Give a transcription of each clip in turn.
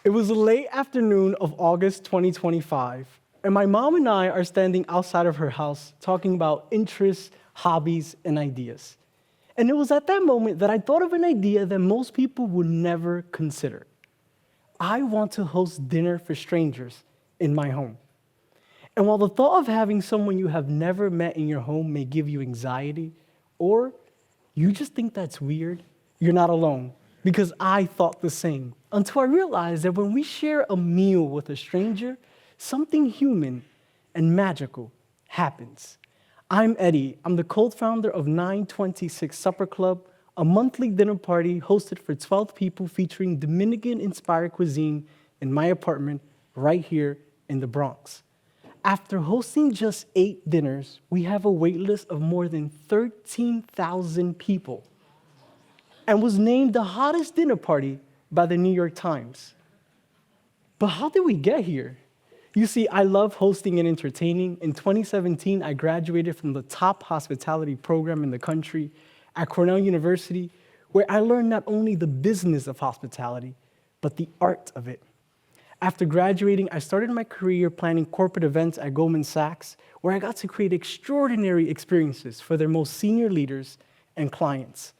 It was a late afternoon of August 2025, and my mom and I are standing outside of her house talking about interests, hobbies, and ideas. And it was at that moment that I thought of an idea that most people would never consider. I want to host dinner for strangers in my home. And while the thought of having someone you have never met in your home may give you anxiety, or you just think that's weird, you're not alone, because I thought the same, until I realized that when we share a meal with a stranger, something human and magical happens. I'm Eddy. I'm the co-founder of 926 Supper Club, a monthly dinner party hosted for 12 people featuring Dominican-inspired cuisine in my apartment right here in the Bronx. After hosting just 8 dinners, we have a wait list of more than 13,000 people and was named the hottest dinner party by the New York Times. But how did we get here? You see, I love hosting and entertaining. In 2017, I graduated from the top hospitality program in the country at Cornell University, where I learned not only the business of hospitality, but the art of it. After graduating, I started my career planning corporate events at Goldman Sachs, where I got to create extraordinary experiences for their most senior leaders and clients.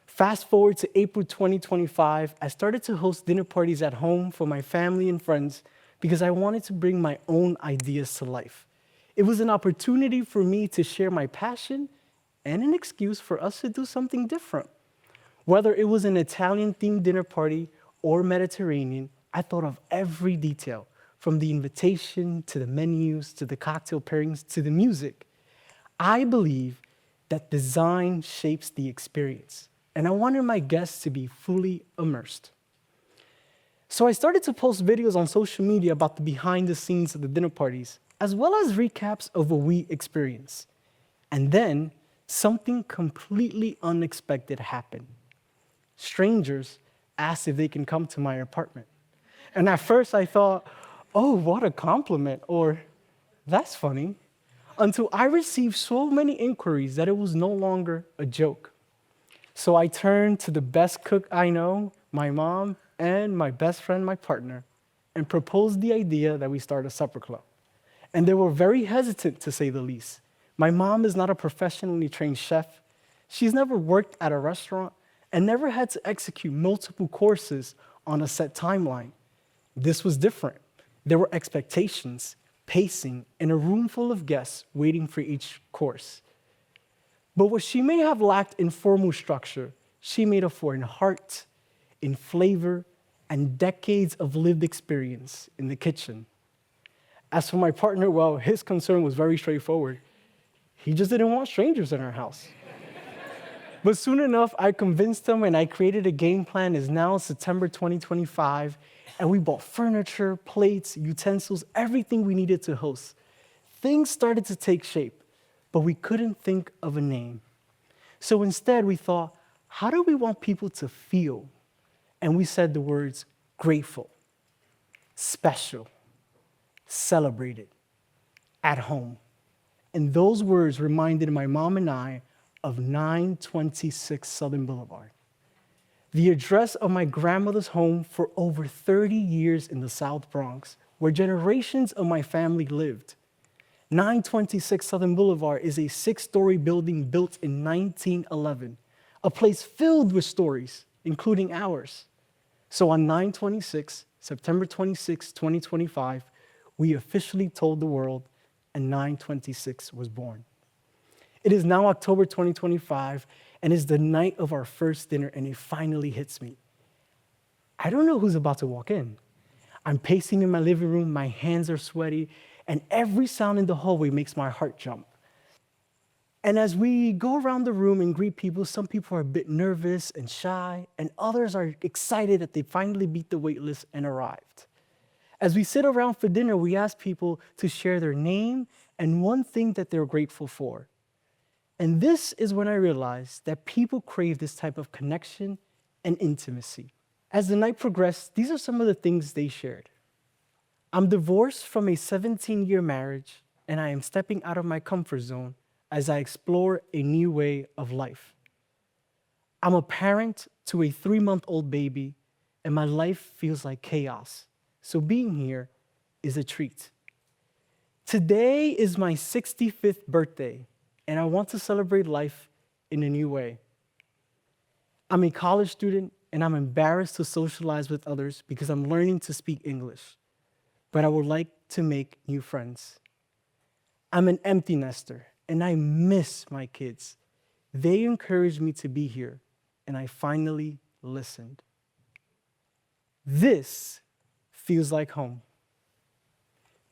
Fast forward to April 2025, I started to host dinner parties at home for my family and friends because I wanted to bring my own ideas to life. It was an opportunity for me to share my passion and an excuse for us to do something different. Whether it was an Italian-themed dinner party or Mediterranean, I thought of every detail, from the invitation to the menus, to the cocktail pairings, to the music. I believe that design shapes the experience, and I wanted my guests to be fully immersed. So I started to post videos on social media about the behind the scenes of the dinner parties, as well as recaps of what we experienced. And then something completely unexpected happened. Strangers asked if they can come to my apartment. And at first I thought, oh, what a compliment, or that's funny, until I received so many inquiries that it was no longer a joke. So I turned to the best cook I know, my mom, and my best friend, my partner, and proposed the idea that we start a supper club. And they were very hesitant, to say the least. My mom is not a professionally trained chef. She's never worked at a restaurant and never had to execute multiple courses on a set timeline. This was different. There were expectations, pacing, and a room full of guests waiting for each course. But what she may have lacked in formal structure, she made up for in heart, in flavor, and decades of lived experience in the kitchen. As for my partner, well, his concern was very straightforward. He just didn't want strangers in our house. But soon enough, I convinced him, and I created a game plan. It's now September 2025, and we bought furniture, plates, utensils, everything we needed to host. Things started to take shape, but we couldn't think of a name. So instead, we thought, how do we want people to feel? And we said the words grateful, special, celebrated, at home. And those words reminded my mom and I of 926 Southern Boulevard, the address of my grandmother's home for over 30 years in the South Bronx, where generations of my family lived. 926 Southern Boulevard is a 6-story building built in 1911, a place filled with stories, including ours. So on 9/26, September 26, 2025, we officially told the world, and 926 was born. It is now October 2025, and it's the night of our first dinner, and it finally hits me. I don't know who's about to walk in. I'm pacing in my living room, my hands are sweaty, and every sound in the hallway makes my heart jump. And as we go around the room and greet people, some people are a bit nervous and shy, and others are excited that they finally beat the wait list and arrived. As we sit around for dinner, we ask people to share their name and one thing that they're grateful for. And this is when I realized that people crave this type of connection and intimacy. As the night progressed, these are some of the things they shared. I'm divorced from a 17-year marriage, and I am stepping out of my comfort zone as I explore a new way of life. I'm a parent to a 3-month-old baby, and my life feels like chaos. So being here is a treat. Today is my 65th birthday, and I want to celebrate life in a new way. I'm a college student, and I'm embarrassed to socialize with others because I'm learning to speak English, but I would like to make new friends. I'm an empty nester, and I miss my kids. They encouraged me to be here, and I finally listened. This feels like home.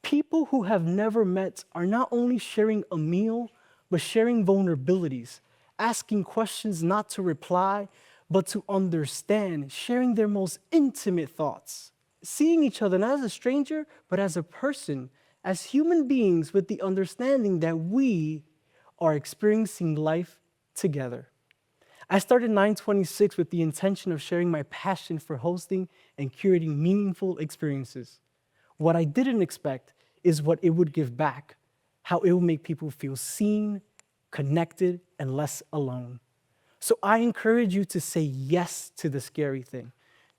People who have never met are not only sharing a meal, but sharing vulnerabilities, asking questions not to reply, but to understand, sharing their most intimate thoughts, seeing each other not as a stranger, but as a person, as human beings with the understanding that we are experiencing life together. I started 926 with the intention of sharing my passion for hosting and curating meaningful experiences. What I didn't expect is what it would give back, how it would make people feel seen, connected, and less alone. So I encourage you to say yes to the scary thing.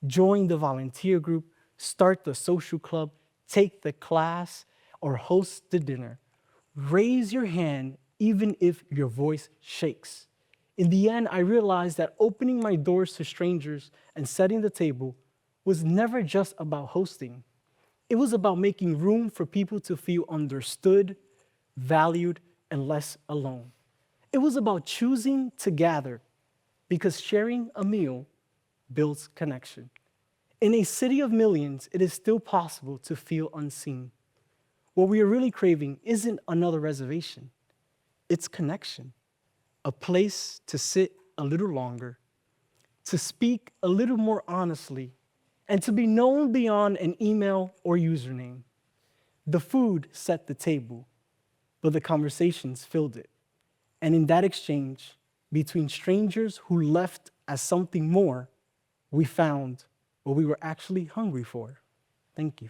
Join the volunteer group, start the social club, take the class, or host the dinner. Raise your hand even if your voice shakes. In the end, I realized that opening my doors to strangers and setting the table was never just about hosting. It was about making room for people to feel understood, valued, and less alone. It was about choosing to gather because sharing a meal builds connection. In a city of millions, it is still possible to feel unseen. What we are really craving isn't another reservation, it's connection, a place to sit a little longer, to speak a little more honestly, and to be known beyond an email or username. The food set the table, but the conversations filled it. And in that exchange, between strangers who left as something more, we found what we were actually hungry for. Thank you.